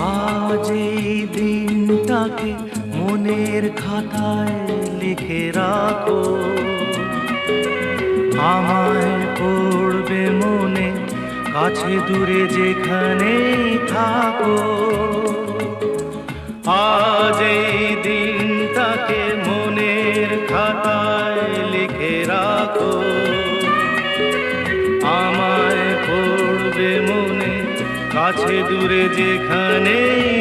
আজ এই দিনটাকে মনের খাতায় লিখে রাখো, আমায় পড়বে মনে কাছে দূরে যেখানেই থাকো। আজ এই দিনটাকে মনের খাতায় লিখে রাখো, আমায় পড়বে মনে কাছে দূরে যেখানেই